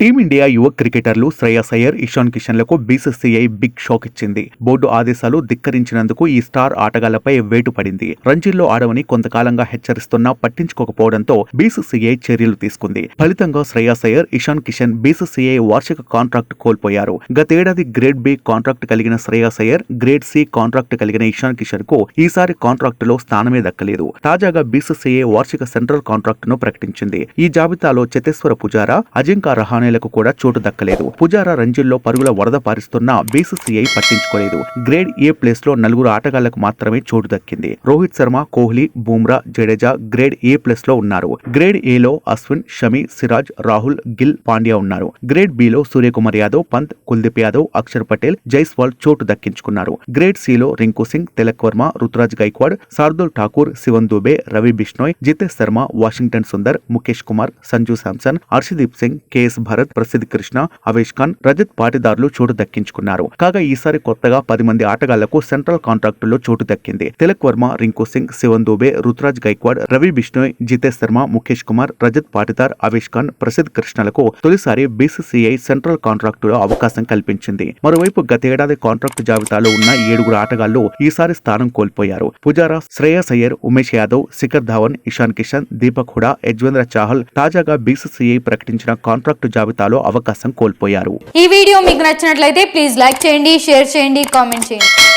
Team India యువ క్రికెటర్లు శ్రేయస్ అయ్యర్, ఇషాన్ కిషన్లకు బీసీసీఐ బిగ్ షాక్ ఇచ్చింది. బోర్డు ఆదేశాలు ధిక్కరించినందుకు ఈ స్టార్ ఆటగాళ్లపై వేటు పడింది. రంజీల్లో ఆడవని కొంతకాలంగా హెచ్చరిస్తున్నా పట్టించుకోకపోవడంతో బీసీసీఐ చర్యలు తీసుకుంది. ఫలితంగా శ్రేయస్ అయ్యర్, ఇషాన్ కిషన్ బీసీసీఐ వార్షిక కాంట్రాక్ట్ కోల్పోయారు. గతేడాది గ్రేడ్ బి కాంట్రాక్ట్ కలిగిన Shreyas Iyer, grade C contract కలిగిన ఇషాన్ కిషన్ కు ఈసారి కాంట్రాక్టులో స్థానమే దక్కలేదు. తాజాగా బీసీసీఐ వార్షిక సెంట్రల్ కాంట్రాక్ట్ ను ప్రకటించింది. ఈ జాబితాలో చేతేశ్వర పుజారా, అజింకా రహానే కూడా చోటు దక్కలేదు. పుజారా రంజీల్లో పరుగుల వరద పారిస్తున్నా బీసీసీఐ పట్టించుకోలేదు. గ్రేడ్ ఏ ప్లేస్ లో 4 ఆటగాళ్లకు మాత్రమే చోటు దక్కింది. Rohit Sharma, Kohli, Bumrah, Jadeja grade A place లో ఉన్నారు. గ్రేడ్ ఏ లో అశ్విన్, షమి, సిరాజ్, రాహుల్, గిల్, పాండ్యా ఉన్నారు. గ్రేడ్ బి లో సూర్యకుమార్ యాదవ్, పంత్, కుల్దీప్ యాదవ్, అక్షర్ పటేల్, జైస్వాల్ చోటు దక్కించుకున్నారు. గ్రేడ్ సి లో రింకు సింగ్, తిలక్ వర్మ, రుతురాజ్ గైక్వాడ్, శార్దుల్ ఠాకూర్, శివన్ దుబే, రవి బిష్నోయ్, జితేష్ శర్మ, వాషింగ్టన్ సుందర్, ముఖేష్ కుమార్, సంజు శాంసన్, హర్షదీప్ సింగ్, కేఎస్ భరత్, ప్రసిద్ధ్ కృష్ణ, అవేష్ ఖాన్, రజత్ పాటిదార్లు చోటు దక్కించుకున్నారు. కాగా ఈసారి కొత్తగా 10 మంది ఆటగాళ్లకు సెంట్రల్ కాంట్రాక్టులో చోటు దక్కింది. తిలక్ వర్మ, రింకు సింగ్, శివన్ దుబే, రుతురాజ్ గైక్వాడ్, రవి బిష్నోయ్, జితేష్ శర్మ, ముఖేష్ కుమార్, రజత్ పాటిదార్, అవేష్ ఖాన్, ప్రసిద్ధ్ కృష్ణలకు తొలిసారి బీసీసీఐ సెంట్రల్ కాంట్రాక్టులో అవకాశం కల్పించింది. మరోవైపు గతేడాది కాంట్రాక్టు జాబితాలో ఉన్న 7 ఆటగాళ్లు ఈసారి స్థానం కోల్పోయారు. పుజారా, శ్రేయస్ అయ్యర్, ఉమేష్ యాదవ్, శిఖర్ ధావన్, ఇషాన్ కిషన్, దీపక్ హుడా, యజ్వేంద్ర చాహల్ తాజాగా బీసీసీఐ ప్రకటించిన కాంట్రాక్టు జాబితాలో అవకాశం కోల్పోయారు. ఈ వీడియో మీకు నచ్చినట్లయితే ప్లీజ్ లైక్ చేయండి, షేర్ చేయండి, కామెంట్ చేయండి.